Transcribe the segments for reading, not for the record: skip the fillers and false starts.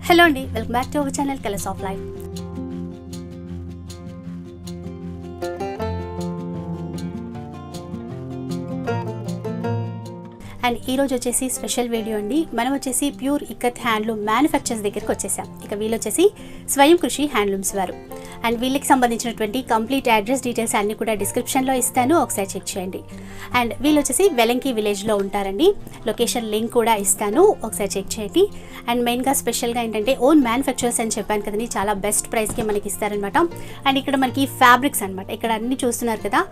Hello అండి, welcome back to our channel colours of life. And ఈరోజు వచ్చేసి special video అండి. మనం వచ్చేసి ప్యూర్ ఇక్కత్ హ్యాండ్లూమ్ మ్యానుఫ్యాక్చర్స్ దగ్గరికి వచ్చేసాం. ఇక వీళ్ళు వచ్చేసి స్వయం కృషి హ్యాండ్లూమ్స్ వారు. అండ్ వీళ్ళకి సంబంధించినటువంటి కంప్లీట్ అడ్రస్ డీటెయిల్స్ అన్నీ కూడా డిస్క్రిప్షన్లో ఇస్తాను, ఒకసారి చెక్ చేయండి. అండ్ వీళ్ళు వచ్చేసి వెలంకి విలేజ్లో ఉంటారండి. లొకేషన్ లింక్ కూడా ఇస్తాను, ఒకసారి చెక్ చేయండి. అండ్ మెయిన్గా స్పెషల్గా ఏంటంటే ఓన్ మ్యానుఫ్యాక్చర్స్ అని చెప్పాను కదండి, చాలా బెస్ట్ ప్రైస్కి మనకి ఇస్తారనమాట. అండ్ ఇక్కడ మనకి ఫ్యాబ్రిక్స్ అనమాట, ఇక్కడ అన్నీ చూస్తున్నారు కదా,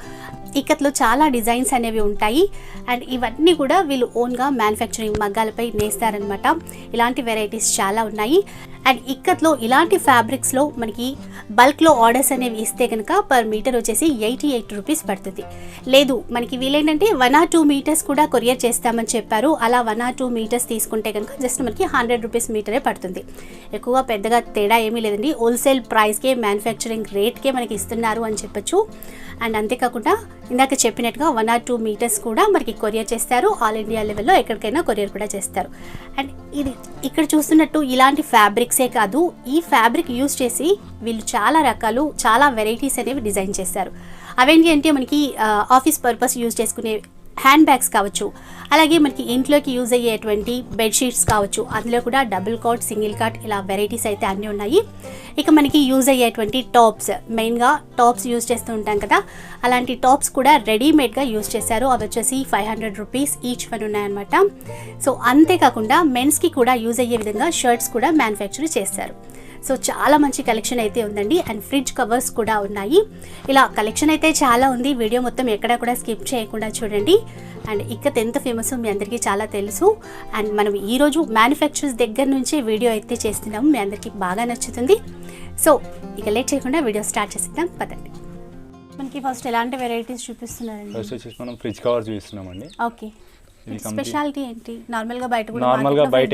ఇక్కత్లో చాలా డిజైన్స్ అనేవి ఉంటాయి. అండ్ ఇవన్నీ కూడా వీళ్ళు ఓన్గా మ్యానుఫ్యాక్చరింగ్ మగ్గాలపై నేస్తారనమాట. ఇలాంటి వెరైటీస్ చాలా ఉన్నాయి. అండ్ ఇక్కత్లో ఇలాంటి ఫ్యాబ్రిక్స్లో మనకి బల్క్లో ఆర్డర్స్ అనేవి ఇస్తే కనుక పర్ మీటర్ వచ్చేసి 88 రూపీస్ పడుతుంది. లేదు మనకి వీలేంటంటే 1 or 2 మీటర్స్ కూడా కొరియర్ చేస్తామని చెప్పారు. అలా 1 or 2 మీటర్స్ తీసుకుంటే కనుక జస్ట్ మనకి 100 రూపీస్ మీటరే పడుతుంది. ఎక్కువగా పెద్దగా తేడా ఏమీ లేదండి. హోల్సేల్ ప్రైస్కే మ్యానుఫ్యాక్చరింగ్ రేట్కే మనకి ఇస్తున్నారు అని చెప్పొచ్చు. అండ్ అంతేకాకుండా ఇందాక చెప్పినట్టుగా 1 or 2 మీటర్స్ కూడా మనకి కొరియర్ చేస్తారు. ఆల్ ఇండియా లెవెల్లో ఎక్కడికైనా కొరియర్ కూడా చేస్తారు. అండ్ ఇది ఇక్కడ చూస్తున్నట్టు ఇలాంటి ఫ్యాబ్రిక్సే కాదు, ఈ ఫ్యాబ్రిక్ యూజ్ చేసి వీళ్ళు చాలా రకాలు చాలా వెరైటీస్ అనేవి డిజైన్ చేస్తారు. అవేంటి అంటే మనకి ఆఫీస్ పర్పస్ యూజ్ చేసుకునే హ్యాండ్ బ్యాగ్స్ కావచ్చు, అలాగే మనకి ఇంట్లోకి యూజ్ అయ్యేటువంటి బెడ్షీట్స్ కావచ్చు, అందులో కూడా డబుల్ కాట్, సింగిల్ కాట్ ఇలా వెరైటీస్ అయితే అన్నీ ఉన్నాయి. ఇక మనకి యూజ్ అయ్యేటువంటి టాప్స్, మెయిన్గా టాప్స్ యూజ్ చేస్తూ ఉంటాం కదా, అలాంటి టాప్స్ కూడా రెడీమేడ్గా యూజ్ చేశారు. అవి వచ్చేసి 500 రూపీస్ ఈచ్ వన్ ఉన్నాయన్నమాట. సో అంతేకాకుండా మెన్స్కి కూడా యూజ్ అయ్యే విధంగా షర్ట్స్ కూడా మ్యానుఫ్యాక్చర్ చేస్తారు. సో చాలా మంచి కలెక్షన్ అయితే ఉందండి. అండ్ ఫ్రిడ్జ్ కవర్స్ కూడా ఉన్నాయి. ఇలా కలెక్షన్ అయితే చాలా ఉంది. వీడియో మొత్తం ఎక్కడా కూడా స్కిప్ చేయకుండా చూడండి. అండ్ ఇక్కత్ ఎంత ఫేమస్ మీ అందరికీ చాలా తెలుసు. అండ్ మనం ఈరోజు మ్యానుఫ్యాక్చర్స్ దగ్గర నుంచి వీడియో అయితే చేస్తున్నాము, మీ అందరికీ బాగా నచ్చుతుంది. సో ఇక లేట్ చేయకుండా వీడియో స్టార్ట్ చేద్దాం, పదండి. మనకి ఫస్ట్ ఎలాంటి వెరైటీస్ చూపిస్తున్నారండి? ఫస్ట్ వచ్చేసి మనం ఫ్రిడ్జ్ కవర్ చూపిస్తున్నామండి. ఓకే, స్పెషాలిటీ ఏంటి? నార్మల్గా బయట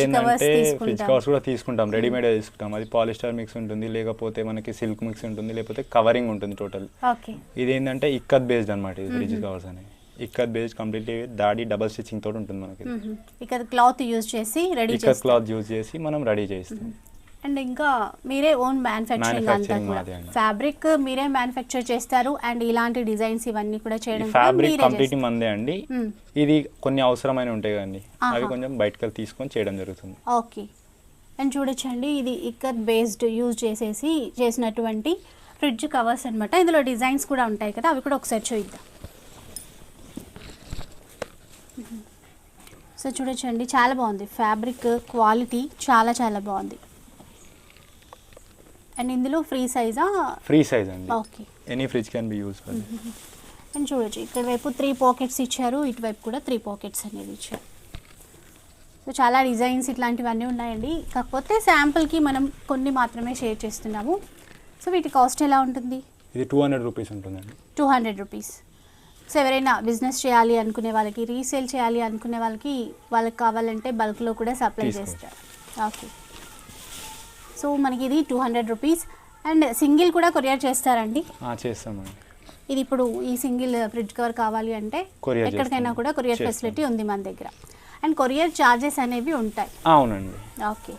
ఏంటంటే ఫ్రిడ్జ్ కవర్స్ కూడా తీసుకుంటాం, రెడీమేడ్ తీసుకుంటాం. అది పాలిస్టర్ మిక్స్ ఉంటుంది, లేకపోతే మనకి సిల్క్ మిక్స్ ఉంటుంది, లేకపోతే కవరింగ్ ఉంటుంది టోటల్. ఇది ఏంటంటే ఇక్కత్ బేస్డ్ అనమాట. ఇది ఫ్రిడ్జ్ కవర్స్ అనేవి ఇక్కత్ బేస్డ్ కంప్లీట్లీ దాడి డబల్ స్టిచ్చింగ్ తోటి ఉంటుంది మనకి. ఇక్కత్ క్లాత్ యూజ్ చేసి ఇక్కత్ క్లాత్ యూజ్ చేసి మనం రెడీ చేస్తాం. అండ్ ఇంకా మీరే ఓన్ మ్యానుఫ్యాక్చరింగ్ అంతా కూడా, ఫ్యాబ్రిక్ మీరే మ్యానుఫ్యాక్చర్ చేస్తారు. అండ్ ఇలాంటి డిజైన్స్ ఇవన్నీ కూడా చేయడం ఫ్యాబ్రిక్ కంప్లీట్ మందే అండి. ఇది కొన్ని అవసరమైన ఉంటాయి కదండి, అవి కొంచెం బయటకు తీసుకొని చేయడం జరుగుతుంది. ఓకే, అండ్ చూడొచ్చండి, ఇది ఇక్కత్ బేస్డ్ యూజ్ చేసేసి చేసినటువంటి ఫ్రిడ్జ్ కవర్స్ అనమాట. ఇందులో డిజైన్స్ కూడా ఉంటాయి కదా, అవి కూడా ఒకసారి చూద్దాం. సో చూడొచ్చండి, చాలా బాగుంది ఫ్యాబ్రిక్ క్వాలిటీ, చాలా చాలా బాగుంది. అండ్ ఇందులో ఫ్రీ సైజా? ఫ్రీ సైజ్ అండి. Okay, any fridge can be used. And చూడొచ్చు, ఇక్కడ వైపు 3 పాకెట్స్ ఇచ్చారు, ఇటువైపు కూడా 3 పాకెట్స్ అనేవి ఇచ్చారు. సో చాలా డిజైన్స్ ఇట్లాంటివన్నీ ఉన్నాయండి. కాకపోతే శాంపుల్కి మనం కొన్ని మాత్రమే షేర్ చేస్తున్నాము. సో వీటి కాస్ట్ ఎలా ఉంటుంది? ఇది 200 రూపీస్ ఉంటుందండి. 200 రూపీస్. సో ఎవరైనా బిజినెస్ చేయాలి అనుకునే వాళ్ళకి, రీసేల్ చేయాలి అనుకునే వాళ్ళకి కావాలంటే బల్క్లో కూడా సప్లై చేస్తారు. ఓకే, సో మనకి ఇది 200 రూపీస్. అండ్ సింగిల్ కూడా కొరియర్ చేస్తారండి? చేస్తామండి. ఇది ఇప్పుడు ఈ సింగిల్ ఫ్రిడ్జ్ కవర్ కావాలి అంటే ఎక్కడికైనా కూడా కొరియర్ ఫెసిలిటీ ఉంది మన దగ్గర. అండ్ కొరియర్ ఛార్జెస్ అనేవి ఉంటాయి? అవునండి. ఓకే,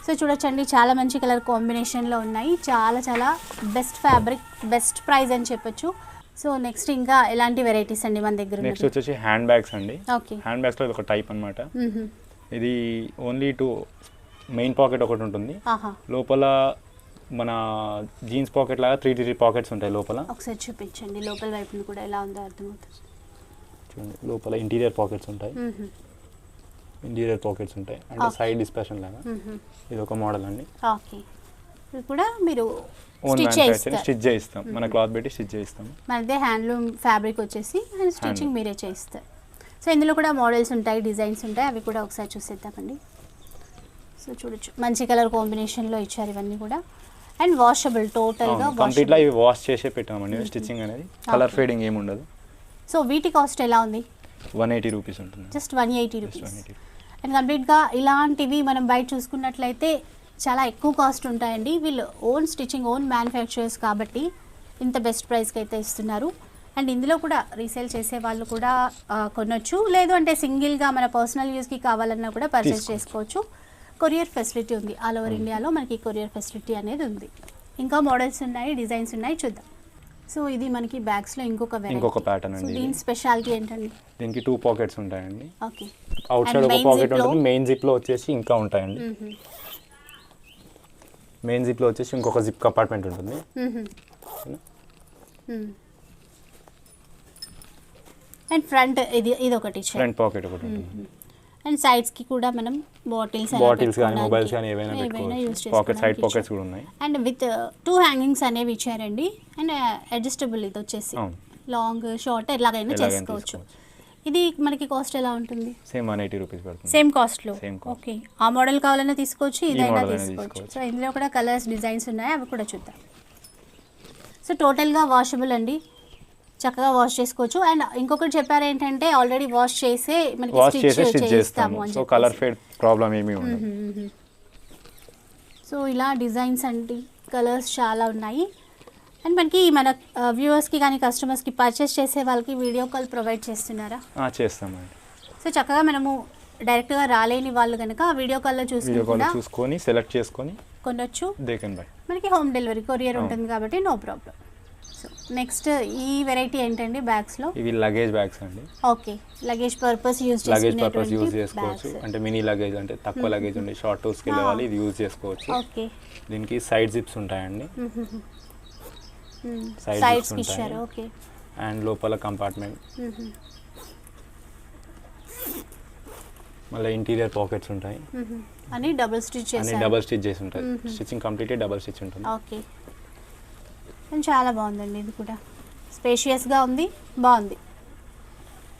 సో చూడొచ్చండి, చాలా మంచి కలర్ కాంబినేషన్లో ఉన్నాయి. చాలా చాలా బెస్ట్ ఫ్యాబ్రిక్, బెస్ట్ ప్రైస్ అని చెప్పొచ్చు. సో నెక్స్ట్ ఇంకా ఎలాంటి వెరైటీస్ అండి మన దగ్గర? నెక్స్ట్ వచ్చేసి హ్యాండ్ బ్యాగ్స్ అండి. ఓకే, హ్యాండ్ బ్యాగ్స్లో ఒక టైప్ అనమాట. ఇది ఓన్లీ 2 మెయిన్ పాకెట్ ఒకటి ఉంటుంది, లోపల మన జీన్స్ పాకెట్ లాగా 3 పాకెట్స్ ఉంటాయి లోపల. ఒకసారి చూపించండి లోపల వైపుని కూడా ఎలా ఉందో అర్థమవుతుంది. చూడండి, లోపల ఇంటీరియర్ పాకెట్స్ ఉంటాయి, అంటే సైడ్ డిస్పెషన్ లాగా. ఇది ఒక మోడల్ అండి. ఓకే, ఇది కూడా మీరు స్టిచ్ చేయిస్తాం, మన క్లాత్ పెట్టి స్టిచ్ చేయిస్తాం. మనదే హ్యాండ్లూమ్ ఫ్యాబ్రిక్ వచ్చేసి అండ్ స్టిచ్చింగ్ మీరే చేయిస్తారు. సో ఇందులో కూడా మోడల్స్ ఉంటాయి, డిజైన్స్ ఉంటాయి, అవి కూడా ఒకసారి చూసేద్దామండి. సో చూడొచ్చు, మంచి కలర్ కాంబినేషన్లో ఇచ్చారు ఇవన్నీ కూడా. అండ్ వాషబుల్, టోటల్గా కంప్లీట్గా ఇవి వాష్ చేసే పెట్టామండి. స్టిచ్చింగ్ అనేది కలర్ ఫేడింగ్ ఏమి ఉండదు. సో వీటి కాస్ట్ ఎలా ఉంది? 180 రూపీస్ ఉంటుంది. Just 180 rupees. అండ్ కంప్లీట్గా ఇలాంటివి మనం బయట చూసుకున్నట్లయితే చాలా ఎక్కువ కాస్ట్ ఉంటాయండి. వీళ్ళు ఓన్ స్టిచ్చింగ్, ఓన్ మ్యానుఫ్యాక్చరర్స్ కాబట్టి ఇంత బెస్ట్ ప్రైస్కి అయితే ఇస్తున్నారు. అండ్ ఇందులో కూడా రీసేల్ చేసే వాళ్ళు కూడా కొనొచ్చు, లేదు అంటే సింగిల్గా మన పర్సనల్ యూస్కి కావాలన్నా కూడా పర్చేస్ చేసుకోవచ్చు. కొరియర్ ఫెసిలిటీ ఉంది, ఆల్ ఓవర్ ఇండియాలో మనకి కొరియర్ ఫెసిలిటీ అనేది ఉంది. ఇంకా మోడల్స్ ఉన్నాయి, డిజైన్స్ ఉన్నాయి, చూద్దాం. సో ఇది మనకి బ్యాగ్స్లో ఇంకొక ప్యాటర్న్ అండి. దీని స్పెషాలిటీ ఏంటండి? దీనికి 2 పాకెట్స్ ఉంటాయండి. ఓకే, అవుట్ సైడ్ ఒక పాకెట్ ఉంటుంది, మెయిన్ జిప్లో వచ్చేసి ఇంకా ఉంటాయండి. మెయిన్ జిప్లో వచ్చేసి ఇంకొక జిప్ కంపార్ట్మెంట్ ఉంటుంది. అండ్ ఫ్రంట్ ఇది ఒకటి ఫ్రంట్ పాకెట్ ఒకటి ఉంటుంది. అండ్ సైడ్స్ కి కూడా మనం బాటిల్స్ కానీ మొబైల్స్ కానీ ఏవైనా పెట్టుకోవచ్చు. పాకెట్ సైడ్ పాకెట్స్ కూడా ఉన్నాయి. అండ్ విత్ 2 హ్యాంగింగ్స్ అనేవి ఇచ్చారండి. అండ్ అడ్జస్టబుల్ ఇది వచ్చేసి లాంగ్ షార్ట్ ఎలాగైనా చేసుకోవచ్చు. ఇది మనకి కాస్ట్ ఎలా ఉంటుంది? సేమ్ 180 రూపీస్ పడుతుంది. సేమ్ కాస్ట్లో. ఓకే, ఆ మోడల్ కావాలన్నా తీసుకోవచ్చు, ఇదైనా తీసుకోవచ్చు. సో ఇందులో కూడా కలర్స్ డిజైన్స్ ఉన్నాయి, అవి కూడా చూద్దాం. సో టోటల్గా వాషబుల్ అండి, చక్కగా వాష్ చేసుకోవచ్చు. అండ్ ఇంకొకటి చెప్పారు ఏంటంటే ఆల్రెడీ వాష్ చేసే మనకి స్టిచ్ చేస్తాము అని. సో కలర్ ఫేడ్ ప్రాబ్లం ఏమీ ఉండదు. సో ఇలా డిజైన్స్ అండి, కలర్స్ చాలా ఉన్నాయి. అండ్ మనకి మన వ్యూవర్స్కి కానీ కస్టమర్స్కి పర్చేస్ చేసే వాళ్ళకి వీడియో కాల్ ప్రొవైడ్ చేస్తున్నారా? చేస్తామండి. సో చక్కగా మనము డైరెక్ట్గా రాలేని వాళ్ళు కనుక వీడియో కాల్లో చూసుకొని సెలెక్ట్ చేసుకొని కొనొచ్చు. దేకండి మనకి హోమ్ డెలివరీ కొరియర్ ఉంటుంది కాబట్టి నో ప్రాబ్లం. సో నెక్స్ట్ ఈ వెరైటీ ఏంటండి బ్యాగ్స్లో? ఇవి లగేజ్ బ్యాగ్స్ అండి. ఓకే, లగేజ్ పర్పస్ యూజ్ చేసుకోవచ్చు. అంటే మినీ లగేజ్, అంటే తక్కువ లగేజ్ ఉండి షార్ట్ టూర్స్కి వెళ్ళే వాళ్ళు ఇది యూజ్ చేసుకోవచ్చు. ఓకే, దీనికి సైడ్ జిప్స్ ఉంటాయండి. సైడ్స్ ఇచ్చారు. ఓకే, అండ్ లోపల కంపార్ట్మెంట్, మళ్ళీ ఇంటీరియర్ పాకెట్స్ ఉంటాయి. అని డబుల్ స్టిచ్ చేసి ఉంటాయి. స్టిచ్చింగ్ కంప్లీట్ డబుల్ స్టిచ్ ఉంటుంది. ఓకే, చాలా బాగుందండి. ఇది కూడా స్పేషియస్గా ఉంది, బాగుంది.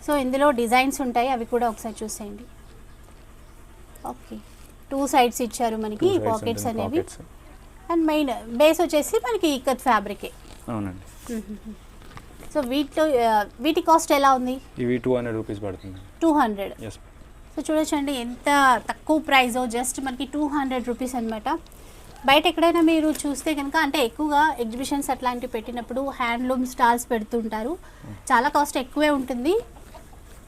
సో ఇందులో డిజైన్స్ ఉంటాయి, అవి కూడా ఒకసారి చూసేయండి. ఓకే, 2 సైడ్స్ ఇచ్చారు మనకి పాకెట్స్ అనేవి. అండ్ మెయిన్ బేస్ వచ్చేసి మనకి ఇక్కత్ ఫ్యాబ్రికే. అవునండి. సో వీటి కాస్ట్ ఎలా ఉంది? ఇవి 200 రూపీస్ పడుతుంది. 200. సో చూడొచ్చండి ఎంత తక్కువ ప్రైస్, జస్ట్ మనకి 200 రూపీస్ అనమాట. బయట ఎక్కడైనా మీరు చూస్తే కనుక, అంటే ఎక్కువగా ఎగ్జిబిషన్స్ అట్లాంటివి పెట్టినప్పుడు హ్యాండ్లూమ్ స్టాల్స్ పెడుతుంటారు, చాలా కాస్ట్ ఎక్కువే ఉంటుంది.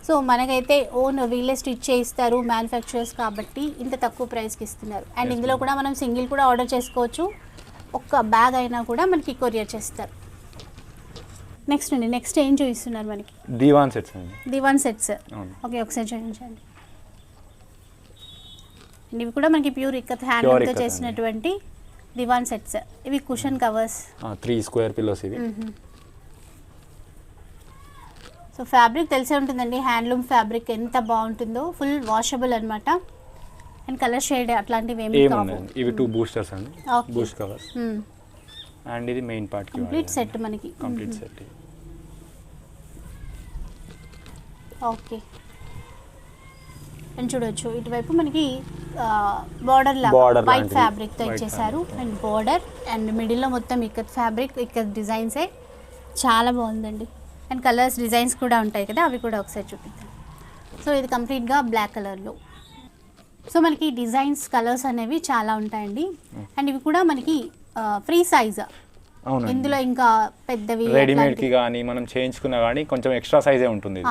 సో మనకైతే ఓన్ వీళ్ళే స్టిచ్ చేయిస్తారు మ్యానుఫ్యాక్చరర్స్ కాబట్టి ఇంత తక్కువ ప్రైస్కి ఇస్తున్నారు. అండ్ ఇందులో కూడా మనం సింగిల్ కూడా ఆర్డర్ చేసుకోవచ్చు, ఒక్క బ్యాగ్ అయినా కూడా మనకి కొరియర్ చేస్తారు. నెక్స్ట్ అండి, నెక్స్ట్ ఏం చూపిస్తున్నారు మనకి? దివాన్ సెట్స్ అండి. దివాన్ సెట్స్. ఓకే, ఒకసారి చూపించండి. ఇవి కూడా మనకి ప్యూర్ ఇక్కత్ హ్యాండ్లూమ్తో చేసినటువంటి దివాన్ సెట్స్. ఇవి కుషన్ కవర్స్, 3 స్క్వేర్ పిల్లోస్ ఇవి. సో ఫ్యాబ్రిక్ తెలిసే ఉంటుందండి, హ్యాండ్లూమ్ ఫ్యాబ్రిక్ ఎంత బాగుంటుందో, ఫుల్ వాషబుల్ అనమాట. అండ్ కలర్ షేడ్ అట్లాంటివి ఏమి కావు. ఇవి 2 బూస్టర్స్ అండి, బూస్ట్ కవర్స్. అండ్ ఇది మెయిన్ పార్ట్ కంప్లీట్ సెట్ మనకి. Complete set. ఓకే, అండ్ చూడొచ్చు ఇటువైపు మనకి బార్డర్ లాగా వైట్ ఫ్యాబ్రిక్తో ఇచ్చేసారు. అండ్ బార్డర్ అండ్ మిడిల్లో మొత్తం ఇక్కత్ ఫ్యాబ్రిక్, ఇక్కత్ డిజైన్సే, చాలా బాగుందండి. అండ్ కలర్స్ డిజైన్స్ కూడా ఉంటాయి కదా, అవి కూడా ఒకసారి చూపిద్దాం. సో ఇది కంప్లీట్గా బ్లాక్ కలర్లో. సో మనకి డిజైన్స్ కలర్స్ అనేవి చాలా ఉంటాయండి. అండ్ ఇవి కూడా మనకి ఫ్రీ సైజ్. ఇందులో ఇంకా పెద్దవి రెడీమేడ్ కి గానీ మనం చేయించుకున్నా గానీ కొంచెం ఎక్స్ట్రా సైజే ఉంటుంది.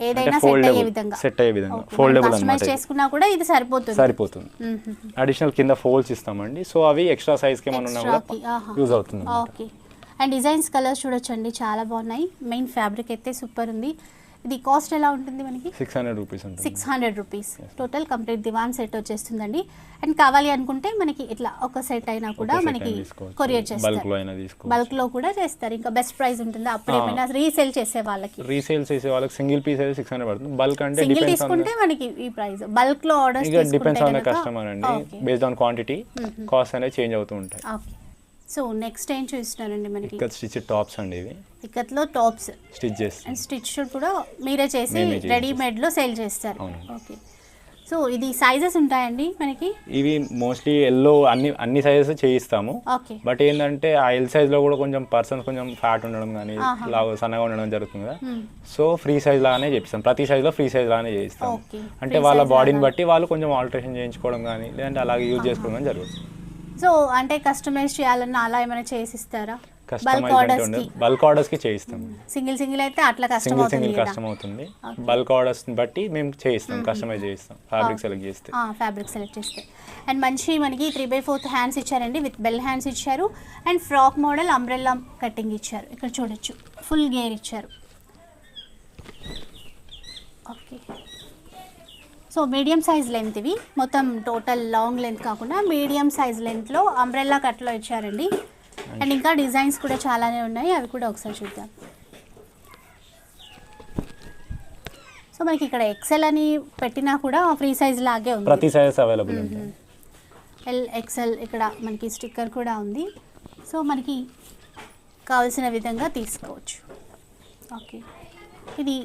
ఏదైనా సెట్ అయ్యే విధంగా ఫోల్డబుల్ అన్నమాట. చేసుకున్నా కూడా ఇది సరిపోతుంది. అడిషనల్ కింద ఫోల్డ్స్ ఇస్తామండి, సో అవి ఎక్స్ట్రా సైజ్ కి ఏమన్నా ఉన్నా కూడా యూజ్ అవుతుంది. ఓకే, అండ్ డిజైన్స్ కలర్స్ చూడొచ్చండి, చాలా బాగున్నాయి. మెయిన్ ఫ్యాబ్రిక్ అయితే సూపర్ ఉంది. ఇది కాస్ట్ ఎలా ఉంటుంది మనకి? 600 రూపీస్ ఉంటుంది. 600 రూపీస్ టోటల్ కంప్లీట్ దివాన్ సెట్ వచ్చేస్తుందండి. అండ్ కావాలి అనుకుంటే మనకి ఇట్లా ఒక సెట్ అయినా కూడా మనకి కొరియర్ చేస్తారు, బల్క్ లో కూడా చేస్తారు. ఇంకా బెస్ట్ ప్రైస్ ఉంటుంది. అప్పుడు ఏమైనా రీసేల్ చేసే వాళ్ళకి సింగిల్ పీస్ అయితే 600 పడుతుంది. బల్క్ అంటే సింగిల్ తీసుకుంటే మనకి ఈ ప్రైస్. బల్క్ లో ఆర్డర్స్ తీసుకుంటే డిపెండ్స్ ఆన్ ద కస్టమర్ అండి, బేస్డ్ ఆన్ క్వాంటిటీ కాస్ట్ అనేది చేంజ్ అవుతూ ఉంటాయి. ఓకే, సో నెక్స్ట్ ఏం చూస్తున్నారండి మనకి? ఇక్కత్ స్టిచ్ టాప్స్ అండి. ఇవి ఇక్కత్లో టాప్స్ స్టిచ్ చేసి, అండ్ స్టిచ్ కూడా మీరే చేసి రెడీమేడ్ లో సేల్ చేస్తారు. ఓకే, సో ఇది సైజెస్ ఉంటాయండి మనకి? ఇవి మోస్ట్లీ ఎల్లో అన్ని సైజెస్ చేయిస్తాము. బట్ ఏంటంటే ఆ ఎల్ సైజ్ లో కూడా కొంచెం పర్సన్స్ కొంచెం ఫ్యాట్ ఉండడం కానీ సన్నగా ఉండడం జరుగుతుంది కదా, సో ఫ్రీ సైజ్ లాగానే చేపిస్తాం. ప్రతి సైజ్ లో ఫ్రీ సైజ్ లాగానే చేయిస్తాం. అంటే వాళ్ళ బాడీని బట్టి వాళ్ళు కొంచెం ఆల్టరేషన్ చేయించుకోవడం కానీ లేదంటే అలాగే యూజ్ చేసుకోవడం కానీ జరుగుతుంది. సో అంటే కస్టమైజ్ చేయాలన్నా అలా ఏమైనా చేసిస్తారా? కస్టమైజ్ అంటే ఉండదు, బల్క్ ఆర్డర్స్ కి చేయిస్తాం. సింగిల్ అయితే అట్లా సింగిల్ కస్టమ్ అవుతుంది. బల్క్ ఆర్డర్స్ ని బట్టి మేము చేయిస్తాం, కస్టమైజ్ చేయిస్తాం ఫ్యాబ్రిక్ సెలెక్ట్ చేస్తే. అండ్ మంచి మనకి 3/4 హ్యాండ్స్ ఇచ్చారండి, విత్ బెల్ హ్యాండ్స్ ఇచ్చారు. And frock model umbrella cutting ఇచ్చారు. ఇక్కడ చూడొచ్చు ఫుల్ గేర్ ఇచ్చారు. Okay, so medium size length ఇవి, మొత్తం టోటల్ లాంగ్ లెంత్ కాకుండా మీడియం సైజ్ లెంత్లో అంబ్రెల్లా కట్లో ఇచ్చారండి. అండ్ ఇంకా డిజైన్స్ కూడా చాలానే ఉన్నాయి, అవి కూడా ఒకసారి చూద్దాం. సో మనకి ఇక్కడ ఎక్సెల్ అని పెట్టినా కూడా ఫ్రీ సైజ్ లాగే ఉంది, ప్రతి సైజ్ అవైలబుల్ ఉంది. ఎల్ ఎక్సెల్ ఇక్కడ మనకి స్టిక్కర్ కూడా ఉంది. సో మనకి కావాల్సిన విధంగా తీసుకోవచ్చు. ఓకే, ఇది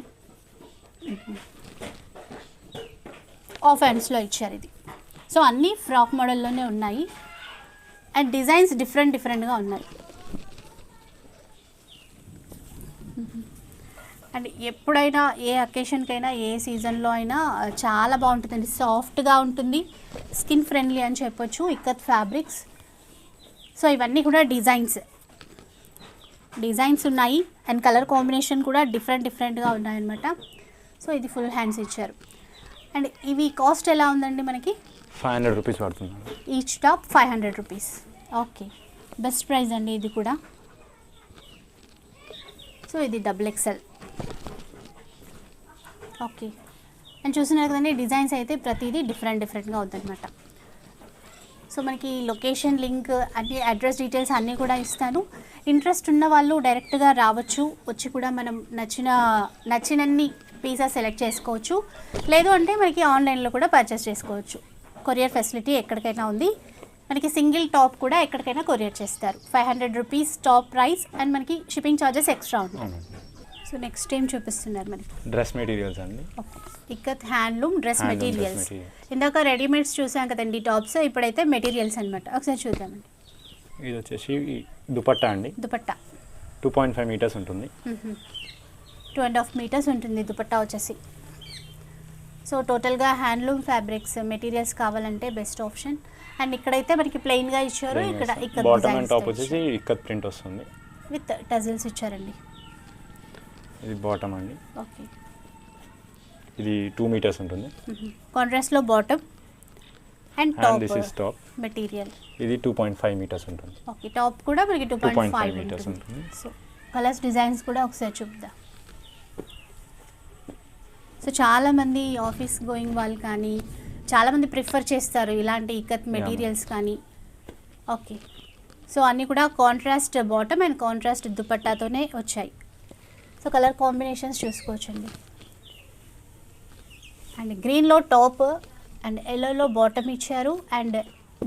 ఆఫ్ హ్యాండ్స్లో ఇచ్చారు ఇది. సో అన్నీ ఫ్రాక్ మోడల్లోనే ఉన్నాయి అండ్ డిజైన్స్ డిఫరెంట్గా ఉన్నాయి. అండ్ ఎప్పుడైనా ఏ అకేషన్కైనా ఏ సీజన్లో అయినా చాలా బాగుంటుందండి, సాఫ్ట్గా ఉంటుంది, స్కిన్ ఫ్రెండ్లీ అని చెప్పొచ్చు. ఇక్కత్ ఫ్యాబ్రిక్స్. సో ఇవన్నీ కూడా డిజైన్స్ ఉన్నాయి అండ్ కలర్ కాంబినేషన్ కూడా డిఫరెంట్గా ఉన్నాయన్నమాట. సో ఇది ఫుల్ హ్యాండ్స్ ఇచ్చారు. అండ్ ఇవి కాస్ట్ ఎలా ఉందండి మనకి? 500 రూపీస్ పడుతుంది each top. 500 rupees. Okay, best price అండి ఇది కూడా. సో ఇది XXL. ఓకే, అండ్ చూస్తున్నారు కదండి డిజైన్స్ అయితే ప్రతిదీ డిఫరెంట్గా అవుతుందన్నమాట. సో మనకి లొకేషన్ లింక్ అన్ని అడ్రస్ డీటెయిల్స్ అన్నీ కూడా ఇస్తాను. ఇంట్రెస్ట్ ఉన్న వాళ్ళు డైరెక్ట్గా రావచ్చు, వచ్చి కూడా మనం నచ్చినన్ని పీసెస్ సెలెక్ట్ చేసుకోవచ్చు. లేదు అంటే మనకి ఆన్లైన్లో కూడా పర్చేస్ చేసుకోవచ్చు. కొరియర్ ఫెసిలిటీ ఎక్కడికైనా ఉంది. మనకి సింగిల్ టాప్ కూడా ఎక్కడికైనా కొరియర్ చేస్తారు. 500 రూపీస్ టాప్ ప్రైస్ అండ్ మనకి షిప్పింగ్ ఛార్జెస్ ఎక్స్ట్రా ఉంటాయి. సో నెక్స్ట్ ఏం చూపిస్తున్నారు మనకి? డ్రెస్ మెటీరియల్స్ అండి. Ikat handloom dress materials. ఇందాక రెడీమేడ్స్ చూసాం కదండి టాప్స్, ఇప్పుడైతే మెటీరియల్స్ అనమాట. ఒకసారి చూద్దామండి. ఇది వచ్చేసి దుపట్టా అండి. దుపట్టా 2.5 మీటర్స్ ఉంటుంది. 2.5 మీటర్స్ ఉంటుంది దుపట్టా వచ్చేసి. సో టోటల్గా హ్యాండ్లూమ్ ఫ్యాబ్రిక్స్ మెటీరియల్స్ కావాలంటే బెస్ట్ ఆప్షన్. అండ్ ఇక్కడైతే మనకి ప్లెయిన్గా ఇచ్చారు, ఇక్కడ బాటమ్ అండ్ టాప్ వచ్చేసి ఇక్కత్ ప్రింట్ వస్తుంది విత్ టజిల్స్ ఇచ్చారండి. ఇది బాటమ్ అండి. ఓకే, ఇది 2 మీటర్స్ ఉంటుంది. కాంట్రాస్ట్లో bottom and top. This is top material. ఇది 2.5 మీటర్స్ ఉంటుంది. ఓకే, టాప్ కూడా మనకి 2.5 మీటర్స్ ఉంటుంది. సో కలర్స్ డిజైన్స్ కూడా ఒకసారి చూద్దాం. సో చాలామంది ఆఫీస్ గోయింగ్ వాళ్ళు కానీ చాలామంది ప్రిఫర్ చేస్తారు ఇలాంటి ఇక్కత్ మెటీరియల్స్ కానీ. ఓకే, సో అన్నీ కూడా కాంట్రాస్ట్ బాటమ్ అండ్ కాంట్రాస్ట్ దుపట్టాతోనే వచ్చాయి. సో కలర్ కాంబినేషన్స్ చూసుకోవచ్చండి. అండ్ గ్రీన్లో టాప్ అండ్ ఎల్లోలో బాటమ్ ఇచ్చారు అండ్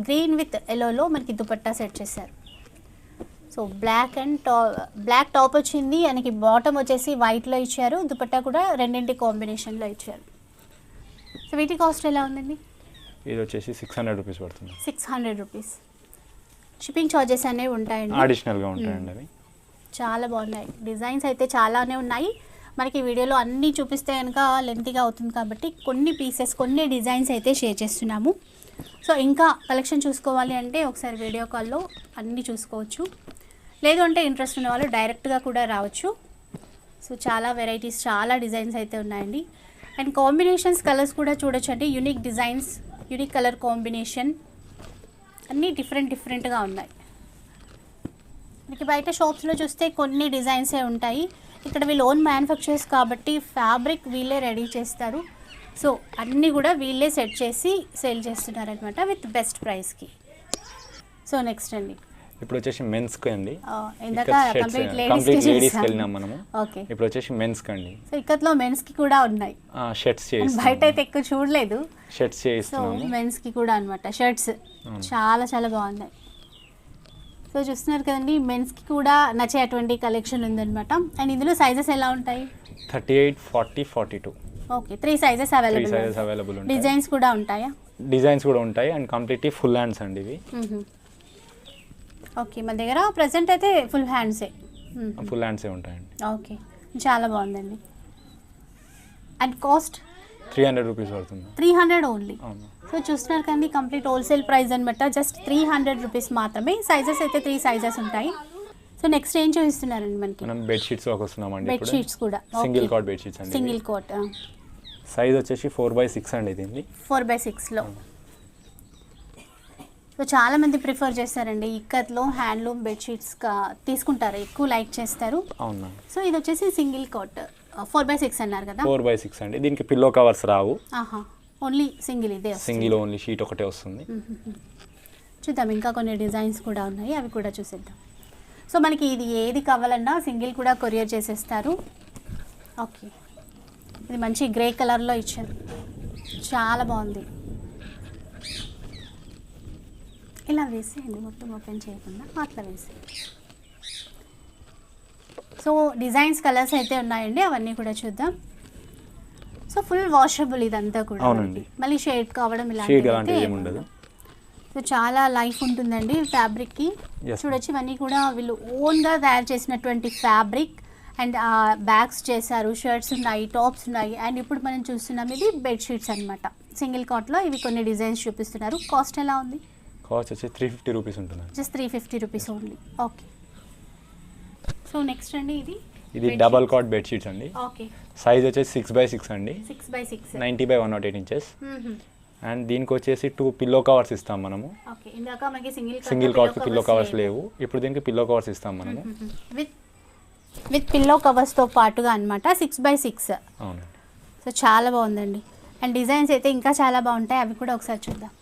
గ్రీన్ విత్ ఎల్లోలో మనకి దుపట్టా సెట్ చేశారు. సో బ్లాక్ టాప్ వచ్చింది, మనకి బాటమ్ వచ్చేసి వైట్లో ఇచ్చారు, దుపట్టా కూడా రెండింటి కాంబినేషన్లో ఇచ్చారు. సో వీటి కాస్ట్ ఎలా ఉందండి? ఇది వచ్చేసి 600 రూపీస్ పడుతుంది. 600 రూపీస్. షిప్పింగ్ ఛార్జెస్ అనేవి ఉంటాయండి, అడిషనల్గా ఉంటాయండి. అవి చాలా బాగున్నాయి. డిజైన్స్ అయితే చాలానే ఉన్నాయి. మనకి వీడియోలో అన్నీ చూపిస్తే కనుక లెంతీగా అవుతుంది కాబట్టి కొన్ని పీసెస్ కొన్ని డిజైన్స్ అయితే షేర్ చేస్తున్నాము. సో ఇంకా కలెక్షన్ చూసుకోవాలి అంటే ఒకసారి వీడియో కాల్లో అన్నీ చూసుకోవచ్చు. లేదు అంటే ఇంట్రెస్ట్ ఉన్న వాళ్ళు డైరెక్ట్గా కూడా రావచ్చు. సో చాలా వెరైటీస్ చాలా డిజైన్స్ అయితే ఉన్నాయండి. అండ్ కాంబినేషన్స్ కలర్స్ కూడా చూడొచ్చు అండి. Unique designs, unique colour combination అన్నీ డిఫరెంట్గా ఉన్నాయి. మీకు బయట షాప్స్లో చూస్తే కొన్ని డిజైన్సే ఉంటాయి, ఇక్కడ వీళ్ళు ఓన్ మ్యానుఫ్యాక్చరర్స్ కాబట్టి ఫ్యాబ్రిక్ వీళ్ళే రెడీ చేస్తారు. సో అన్నీ కూడా వీళ్ళే సెట్ చేసి సేల్ చేస్తున్నారనమాట విత్ బెస్ట్ ప్రైస్కి. సో నెక్స్ట్ అండి ఇప్పుడు వచ్చేసి మెన్స్కి అండి. ఇందాక కంప్లీట్ లేడీస్కి వెళ్ళినాం మనము. ఓకే, ఇప్పుడు వచ్చేసి మెన్స్కి అండి. సో ఇక్కత్లో మెన్స్కి కూడా ఉన్నాయి. షర్ట్స్ చేసి బయట అయితే ఎక్కువ చూడలేదు. షర్ట్స్ చేయిస్తున్నాము. సో మెన్స్కి కూడా అనమాట షర్ట్స్ చాలా బాగున్నాయి. సో చూస్తున్నారు కదండి, మెన్స్కి కూడా నచ్చే అటువంటి కలెక్షన్ ఉందన్నమాట. అండ్ ఇందులో సైజెస్ ఎలా ఉంటాయి? 38, 40, 42. Okay, 3 sizes available. డిజైన్స్ కూడా ఉంటాయా? డిజైన్స్ కూడా ఉంటాయి అండ్ కంప్లీట్లీ ఫుల్ హ్యాండ్స్ అండి ఇవి. ఓకే, మన దగ్గర ప్రెసెంట్ అయితే ఫుల్ హ్యాండ్సే ఉంటాయండి. ఓకే, చాలా బాగుందండి. అండ్ కాస్ట్ 300 రూపీస్ పడుతుంది. 300 ఓన్లీ. సో చూస్తున్నారు కానీ కంప్లీట్ హోల్సేల్ ప్రైస్ అనమాట. జస్ట్ 300 రూపీస్ మాత్రమే. సైజెస్ అయితే 3 సైజెస్ ఉంటాయి. సో నెక్స్ట్ ఏం చూపిస్తున్నారండి మనకి? మనం బెడ్ షీట్స్ లోకి వస్తున్నామండి. బెడ్ షీట్స్ కూడా సింగిల్ కాట్ బెడ్ షీట్స్ అండి. సింగిల్ కాట్ సైజ్ వచ్చేసి 4x6 అండి. ఇది 4x6లో. సో చాలా మంది ప్రిఫర్ చేస్తారండి ఇక్కత్లో హ్యాండ్లూమ్ బెడ్షీట్స్ తీసుకుంటారు, ఎక్కువ లైక్ చేస్తారు. అవునా. సో ఇది వచ్చేసి సింగిల్ కాట్ 4x6 అన్నారు కదా. 4x6 అండి. దీనికి పిల్లో కవర్స్ రావు. ఓన్లీ సింగిల్ ఇదే సింగిల్ ఓన్లీ షీట్ ఒకటే వస్తుంది. చూద్దాం, ఇంకా కొన్ని డిజైన్స్ కూడా ఉన్నాయి, అవి కూడా చూసేద్దాం. సో మనకి ఇది ఏది కావాలన్నా సింగిల్ కూడా కొరియర్ చేసేస్తారు. ఓకే, ఇది మంచి గ్రే కలర్లో ఇచ్చారు, చాలా బాగుంది. ఇలా వేసేయండి, మొత్తం ఓపెన్ చేయకుండా అట్లా వేసేయండి. సో డిజైన్స్ కలర్స్ అయితే ఉన్నాయండి, అవన్నీ కూడా చూద్దాం. సో ఫుల్ వాషబుల్ ఇదంతా కూడా. అవునండి. మళ్ళీ షేడ్ కావడం ఇలాంటిది ఉండదు. సో చాలా లైఫ్ ఉంటుందండి ఫ్యాబ్రిక్కి. చూడొచ్చు, ఇవన్నీ కూడా వీళ్ళు ఓన్గా తయారు చేసినటువంటి ఫ్యాబ్రిక్. అండ్ బ్యాగ్స్ చేశారు, షర్ట్స్ ఉన్నాయి, టాప్స్ ఉన్నాయి. అండ్ ఇప్పుడు మనం చూస్తున్నాం ఇది బెడ్షీట్స్ అనమాట. సింగిల్ కాట్లో ఇవి కొన్ని డిజైన్స్ చూపిస్తున్నారు. కాస్ట్ ఎలా ఉంది? కాస్ట్ వచ్చి 350 రూపీస్ ఉంటుంది. Just 350 rupees only. Okay. So next అండి ఇది డబల్ కాట్ బెడ్ షీట్స్ అండి. ఓకే. సైజ్ వచ్చేసి 6x6 అండి. 6x6 90/108 inches. అండ్ దీనికి వచ్చేసి 2 పిల్లో కవర్స్ ఇస్తాం మనము. ఓకే, ఇందాక మనకి సింగిల్ కాట్ పిల్లో కవర్స్ లేవు, ఇప్పుడు దీనికి పిల్లో కవర్స్ ఇస్తాం మనము. విత్ పిల్లో కవర్స్తో పాటుగా అనమాట 6x6. అవునండి. సో చాలా బాగుందండి. అండ్ డిజైన్స్ అయితే ఇంకా చాలా బాగుంటాయి, అవి కూడా ఒకసారి చూద్దాం.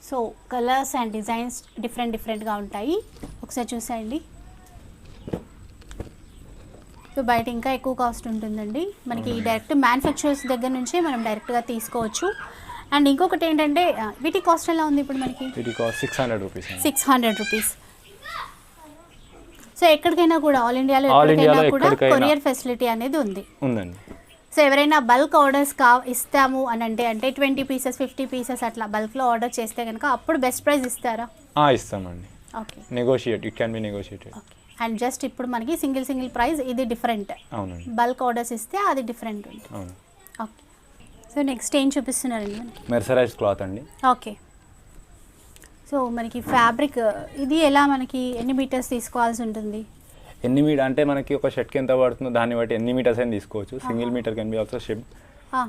సో కలర్స్ అండ్ డిజైన్స్ డిఫరెంట్గా ఉంటాయి, ఒకసారి చూసేయండి. సో బయట ఇంకా ఎక్కువ కాస్ట్ ఉంటుందండి మనకి. డైరెక్ట్ మ్యానుఫ్యాక్చరర్స్ దగ్గర నుంచే మనం డైరెక్ట్గా తీసుకోవచ్చు. అండ్ ఇంకొకటి ఏంటంటే వీటి కాస్ట్ ఎలా ఉంది ఇప్పుడు మనకి? వీటి కాస్ట్ 600 రూపీస్. 600 రూపీస్. సో ఎక్కడికైనా కూడా ఆల్ ఇండియాలో ఎక్కడికైనా కూడా కొరియర్ ఫెసిలిటీ అనేది ఉందండి. సో ఎవరైనా బల్క్ ఆర్డర్స్ ఇస్తాము అని అంటే 20 పీసెస్ 50 పీసెస్ అట్లా బల్క్లో ఆర్డర్ చేస్తే కనుక అప్పుడు బెస్ట్ ప్రైస్ ఇస్తారా? ఇస్తామండి. Okay, negotiate, it can be negotiated. And just ఇప్పుడు మనకి సింగిల్ ప్రైస్ ఇది డిఫరెంట్. అవునండి. బల్క్ ఆర్డర్స్ ఇస్తే అది డిఫరెంట్ ఉంటుంది. అవును. ఓకే. సో నెక్స్ట్ ఏం చూపిస్తున్నారండి మనకి? మెర్సరైజ్ క్లాత్ అండి. ఓకే. సో మనకి ఫ్యాబ్రిక్ ఇది ఎలా, మనకి ఎన్ని మీటర్స్ తీసుకోవాల్సి ఉంటుంది? ఎన్ని మీటర్ అంటే మనకి ఒక షర్ట్కి ఎంత పడుతుందో దాన్ని బట్టి ఎన్ని మీటర్స్ అయినా తీసుకోవచ్చు. Single metre can be also ship.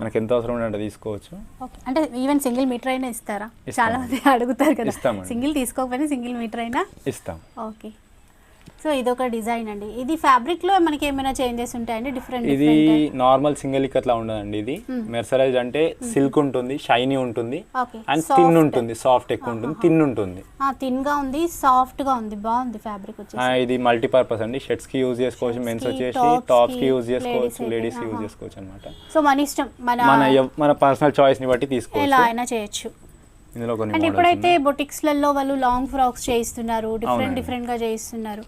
మనకి ఎంత అవసరం ఉంటే తీసుకోవచ్చు. ఓకే, అంటే ఈవెన్ సింగిల్ మీటర్ అయినా ఇస్తారా? చాలా మంది అడుగుతారు కదా. సింగిల్ తీసుకోకపోయినా సింగిల్ మీటర్ అయినా ఇస్తాం. ఓకే. సో ఇదొక డిజైన్ అండి. ఇది ఫ్యాబ్రిక్ లో మనకి ఏమైనా చేంజెస్ ఉంటాయండి? డిఫరెంట్. ఇది నార్మల్ సింగిల్ ఇక్కట్లా ఉండదండి. ఇది మెర్సరైజ్ అంటే సిల్క్ ఉంటుంది, షైనీ ఉంటుంది, అండ్ థిన్ ఉంటుంది, సాఫ్ట్ ఎక్కువ ఉంటుంది, థిన్ ఉంటుంది. థిన్ గా ఉంది, సాఫ్ట్ గా ఉంది, బాగుంది ఫ్యాబ్రిక్ వచ్చేసి. ఇది మల్టీపర్పస్ అండి. షర్ట్స్ కి యూజ్ చేసుకోవచ్చు, మెన్స్ వచ్చేసి టాప్స్ కి యూజ్ చేసుకోవచ్చు, లేడీస్ కి యూజ్ చేసుకోవచ్చు అన్నమాట. సో మన ఇష్టం, మన పర్సనల్ చాయిస్ ని బట్టి తీసుకోవచ్చు, ఎలా అయినా చేయొచ్చు. ఇందులో కొన్ని అంటే ఇప్పుడైతే బొటిక్స్ లలో వాళ్ళు లాంగ్ ఫ్రాక్స్ చేయిస్తున్నారు, డిఫరెంట్ గా చేయిస్తున్నారు.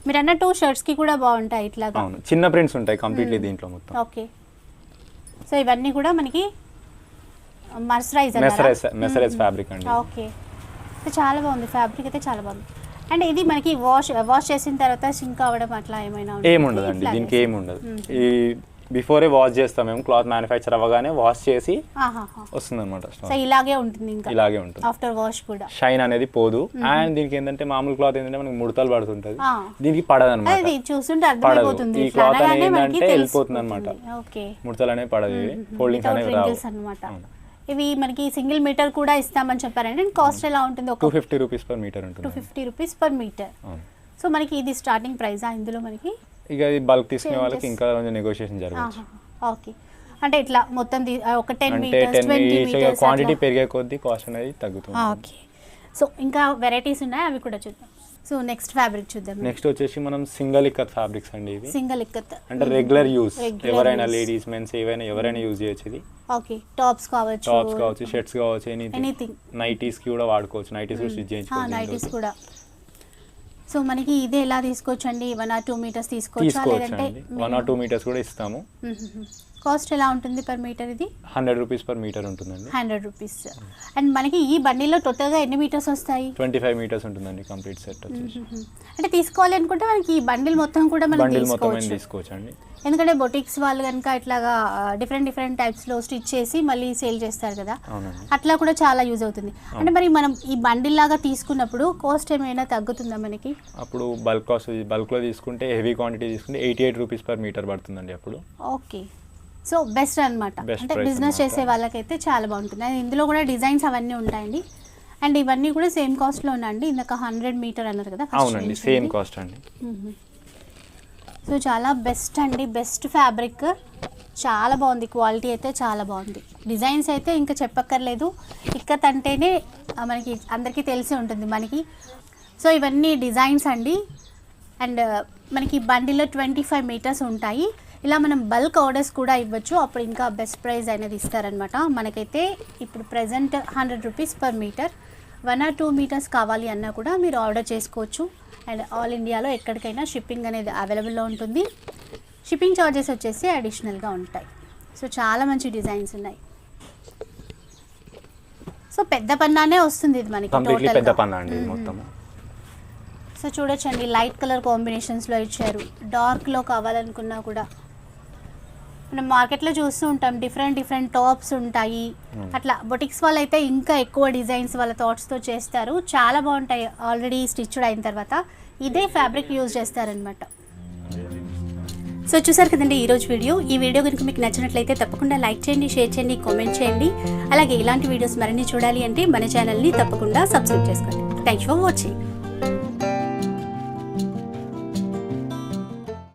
మీరు అన్నట్టు షర్ట్స్ కి కూడా బాగుంటాయి ఇట్లాగా. అవును, చిన్న ప్రింట్స్ ఉంటాయి కంప్లీట్లీ దీంట్లో మొత్తం. ఓకే. సో ఇవన్నీ కూడా మనకి మెర్సరైజ్ ఫ్యాబ్రిక్ అండి. ఓకే. సో చాలా బాగుంది ఫ్యాబ్రిక్ అయితే, చాలా బాగుంది. అండ్ ఇది మనకి వాష్ చేసిన తర్వాత సింక్ అవ్వడం అట్లా ఏముండదండి, దీనికి ఏముండదు. ఈ బిఫోరే వాష్ చేస్తాం మేము, క్లాత్ మ్యానుఫ్యాక్చర్ అవ్వగానే వాష్ చేసి వస్తుంది అనమాట. సో ఇలాగే ఉంటుంది, ఇంకా ఇలాగే ఉంటుంది. ఆఫ్టర్ వాష్ కూడా షైన్ అనేది పోదు. అండ్ దీనికి ఏంటంటే మామూలు క్లాత్ ఏంటంటే మనకి ముడతలు పడుతుంటది, దీనికి పడదు అనమాట. చూస్తుంటే అర్థమైపోతుంది, ఈ క్లాత్ అనేది ఏంటంటే వెళ్ళిపోతుంది అనమాట, ముడతలు అనేవి పడదు, ఫోల్డింగ్స్ అనేవి రావు అనమాట. ఇవి మనకి సింగిల్ మీటర్ కూడా ఇస్తామని చెప్పారండి. కాస్ట్ ఎలా ఉంటుంది? 250 రూపీస్ పర్ మీటర్ ఉంటుంది. 250 రూపీస్ పర్ మీటర్. సో మనకి ఇది స్టార్టింగ్ ప్రైజా ఇందులో మనకి? ఇక బల్క్ తీసుకునే వాళ్ళకి ఇంకా కొంచెం నెగోషియేషన్ జరగవచ్చు. ఓకే. అంటే ఇట్లా మొత్తం ఒక 10 మీటర్స్ 20 మీటర్స్ క్వాంటిటీ పెరిగే కొద్దీ కాస్ట్ అనేది తగ్గుతుంది. ఓకే. సో ఇంకా వెరైటీస్ ఉన్నాయి, అవి కూడా చూద్దాం. సో నెక్స్ట్ ఫ్యాబ్రిక్ చూద్దాం. నెక్స్ట్ వచ్చేసి మనం సింగిల్ ఇక్కత్ ఫ్యాబ్రిక్స్ అండి. ఇవి సింగిల్ ఇక్కత్ అంటే రెగ్యులర్ యూస్, ఎవరైనా లేడీస్ మెన్స్ ఎవరైనా యూజ్ చేయొచ్చు. ఇది ఓకే. టాప్స్ కావచ్చు, షర్ట్స్ కావచ్చు, ఎనీథింగ్. నైటీస్ కి కూడా వాడుకోవచ్చు, నైటీస్ కూడా స్టిచ్ చేయించుకోవచ్చు. నైటీస్ కూడా. సో మనకి ఇది ఎలా తీసుకోవచ్చు అండి? 1 or 2 మీటర్స్ తీసుకోవచ్చు, లేదంటే 1 or 2 మీటర్స్ కూడా ఇస్తాము. కాస్ట్ ఎలా ఉంటుంది పర్ మీటర్ ఇది? 100 రూపీస్ పర్ మీటర్ ఉంటుందండి. 100 రూపీస్. అండ్ మనకి ఈ బండిలో టోటల్గా ఎన్ని మీటర్స్ వస్తాయి? 25 మీటర్స్ ఉంటుందండి కంప్లీట్ సెట్ వచ్చేసి. అంటే తీసుకోవాలి అనుకుంటే మనకి ఈ బండిల్ మొత్తం కూడా మనం తీసుకోవచ్చు అండి. ఎందుకంటే బొటిక్స్ వాళ్ళు కనుక ఇట్లాగా డిఫరెంట్ టైప్స్లో స్టిచ్ చేసి మళ్ళీ సేల్ చేస్తారు కదా, అట్లా కూడా చాలా యూజ్ అవుతుంది. అంటే మరి మనం ఈ బండిల్ లాగా తీసుకున్నప్పుడు కాస్ట్ ఏమైనా తగ్గుతుందా మనకి? అప్పుడు బల్క్లో తీసుకుంటే హెవీ క్వాంటిటీ తీసుకుంటే 88 రూపీస్ పర్ మీటర్ పడుతుందండి అప్పుడు. ఓకే, సో బెస్ట్ అనమాట. అంటే బిజినెస్ చేసే వాళ్ళకైతే చాలా బాగుంటుంది. అండ్ ఇందులో కూడా డిజైన్స్ అవన్నీ ఉంటాయండి. అండ్ ఇవన్నీ కూడా సేమ్ కాస్ట్లో ఉన్నాయండి. ఇందాక 100 మీటర్ అన్నారు కదా? అవునండి, సేమ్ కాస్ట్ అండి. సో చాలా బెస్ట్ అండి, బెస్ట్ ఫ్యాబ్రిక్, చాలా బాగుంది. క్వాలిటీ అయితే చాలా బాగుంది. డిజైన్స్ అయితే ఇంకా చెప్పక్కర్లేదు. ఇక్కత్ అంటేనే మనకి అందరికీ తెలిసి ఉంటుంది మనకి. సో ఇవన్నీ డిజైన్స్ అండి. అండ్ మనకి బండిలో 25 మీటర్స్ ఉంటాయి. ఇలా మనం బల్క్ ఆర్డర్స్ కూడా ఇవ్వచ్చు, అప్పుడు ఇంకా బెస్ట్ ప్రైస్ అనేది ఇస్తారనమాట. మనకైతే ఇప్పుడు present 100 rupees per metre. 1 or 2 metres కావాలి అన్నా కూడా మీరు ఆర్డర్ చేసుకోవచ్చు. అండ్ ఆల్ ఇండియాలో ఎక్కడికైనా షిప్పింగ్ అనేది అవైలబుల్లో ఉంటుంది. షిప్పింగ్ ఛార్జెస్ వచ్చేసి అడిషనల్గా ఉంటాయి. సో చాలా మంచి డిజైన్స్ ఉన్నాయి. సో పెద్ద పన్నానే వస్తుంది ఇది మనకి టోటల్. సో చూడొచ్చండి, లైట్ కలర్ కాంబినేషన్స్లో ఇచ్చారు. డార్క్లో కావాలనుకున్నా కూడా మనం మార్కెట్లో చూస్తూ ఉంటాం, డిఫరెంట్ టాప్స్ ఉంటాయి. అట్లా బొటిక్స్ వాళ్ళు అయితే ఇంకా ఎక్కువ డిజైన్స్ వాళ్ళ థాట్స్తో చేస్తారు, చాలా బాగుంటాయి. ఆల్రెడీ స్టిచ్డ్ అయిన తర్వాత ఇదే ఫ్యాబ్రిక్ యూజ్ చేస్తారనమాట. సో చూసారు కదండి ఈరోజు వీడియో. ఈ వీడియో కనుక మీకు నచ్చినట్లయితే తప్పకుండా లైక్ చేయండి, షేర్ చేయండి, కామెంట్ చేయండి. అలాగే ఇలాంటి వీడియోస్ మరిన్ని చూడాలి అంటే మన ఛానల్ని తప్పకుండా సబ్స్క్రైబ్ చేసుకోండి. Thanks for watching.